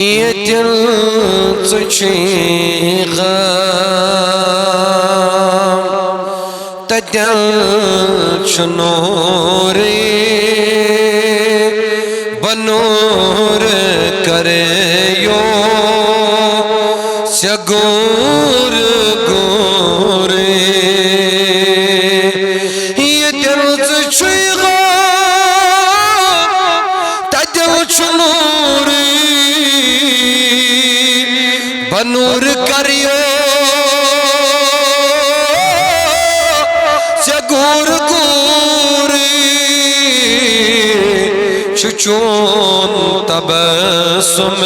یہ دل تجھے غم تدل چنوری بنور کرے یو سگور گورے یہ دل تجھے غم تدل چنوری بنور کریو سگور گوری چچون تبسم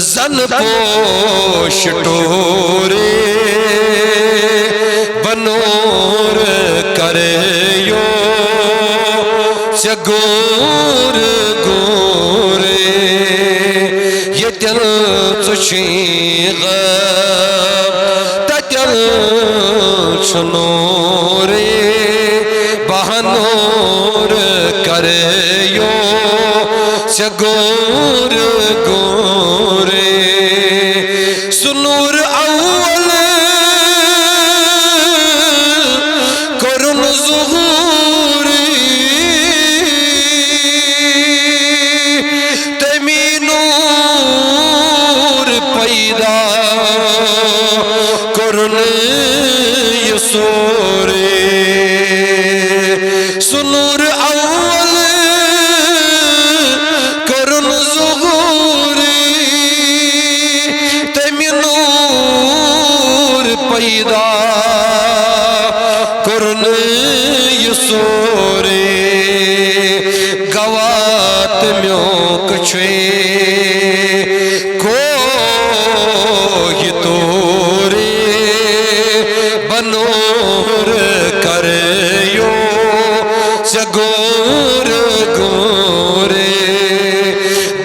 زن پوش ٹوری بنور کریو سگور گوری یہ دل تجھے غم تدل چنوری بہنور کریو سگور گوری سنور اول کرن ظہوری تمی نور پیدا کرن یسوری سنور اول کرن ظہوری تمی نور پیدا کرن یسوری گوات میوں کچھوے کوئی توری بنور کریو سگور گورے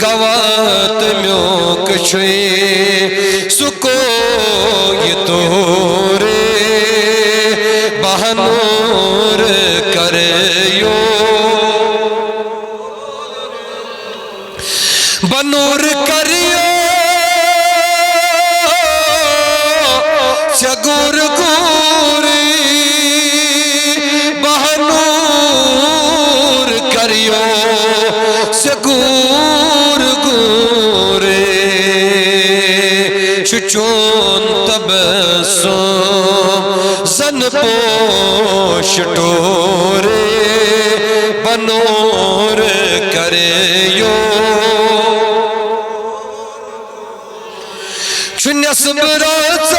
گوات میوں کچھوے سکوئی توری بہنور کریو بنور کریو سگور گوری بہنور کریو سگور گوری چچون تبسم زن پوش ٹوری بنور کریو چنس برازت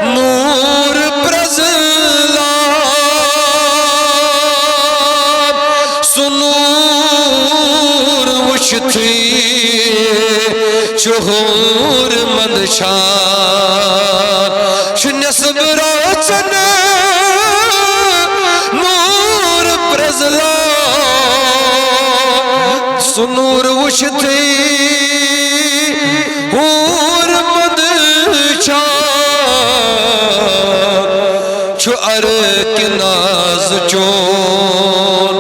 نور پرزلاب سنور وشتھی چہور مندشان چنس برازت نور پرزلاب سنور وشتھی اور مدشان چھو ارک ناز چون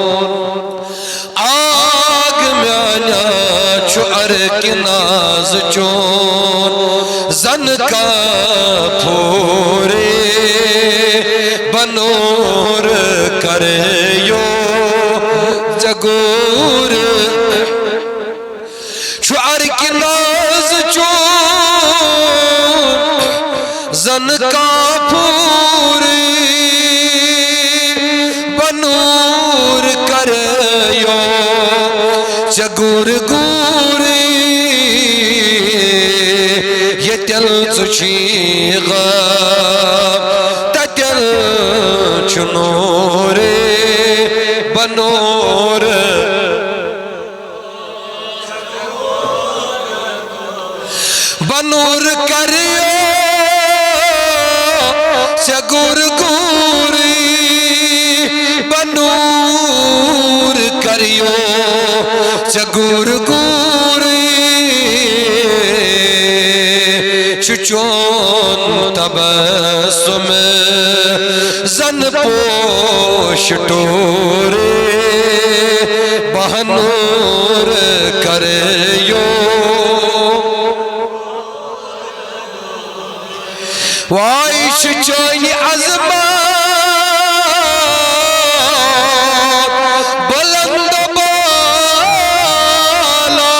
آگ میں آنیا چھو ارک ناز چون زن کا پھورے بنور کریو جگور چھو ارک ناز زن کا پھوری بنور کریو سگور گوری یہ دل تجھے غم تدل چنوری بنور بنور کریو سگور گوری بنور کریو سگور گوری چچون تبسم زن پوش ٹوری بہنور کریو وائش چونی عظمت بلند بالا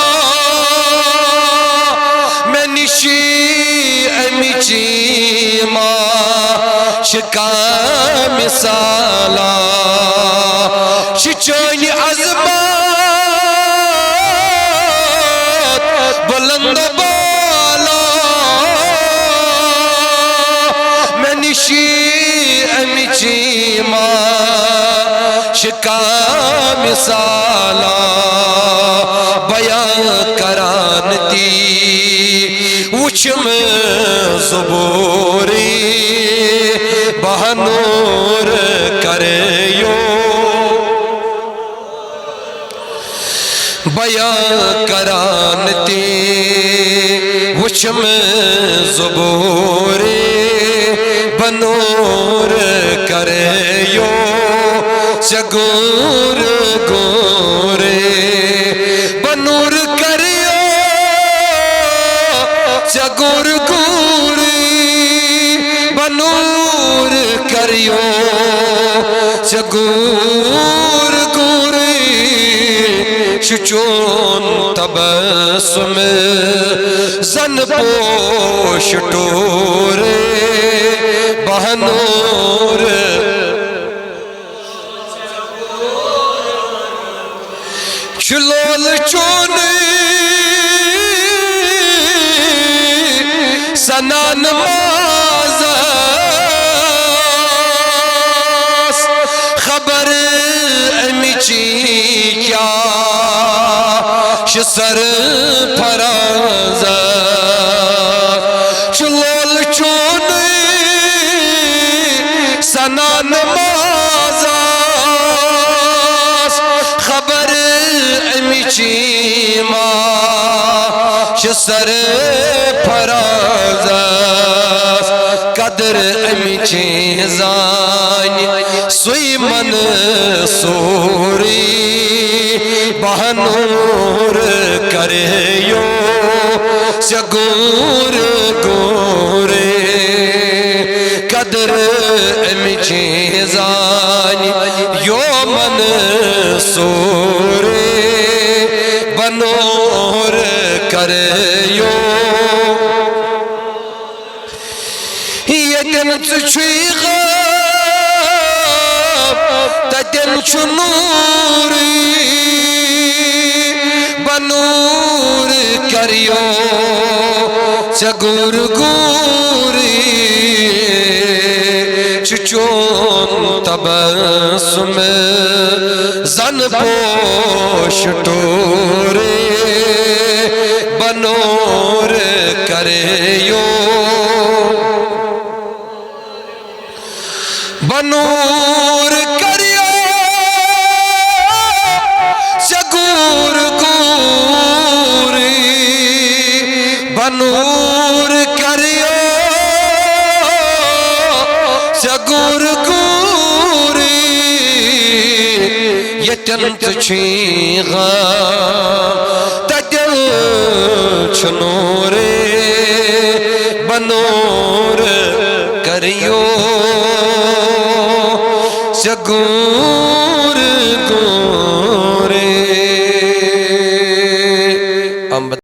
میں نشی امی چیما شکا مثالا شچونی عظمت بلند بالا میں نشی امی چیما شکا مثالا بیان کرانتی وچم زبوری بہنور کریو بیان کرانتی وچم زبوری بنور کریو سگور گورے بنور کریو سگور گوری بنور کریو سگور گوری شچون تبسم زن پوش ٹورے بہنور چلول چونی سنان مازس خبر امیچی کیا شسر پرازس چلول چونی سنان مازس خبر چیما شسر پرازس قدر امی چیزانی سوی من سوری بہنور کریو سگور گورے قدر امی چیزانی یو من سوری بنور کریو یہ دن چوئی غاب تا دن چنوری بنور کریو سگور گوری چچون تبسم زن پوش ٹورے بنور کریو بنور کریو سگور گوری بنور کریو سگور گوری یتن تچیغا تدل چنورے بنور کریو سگور گورے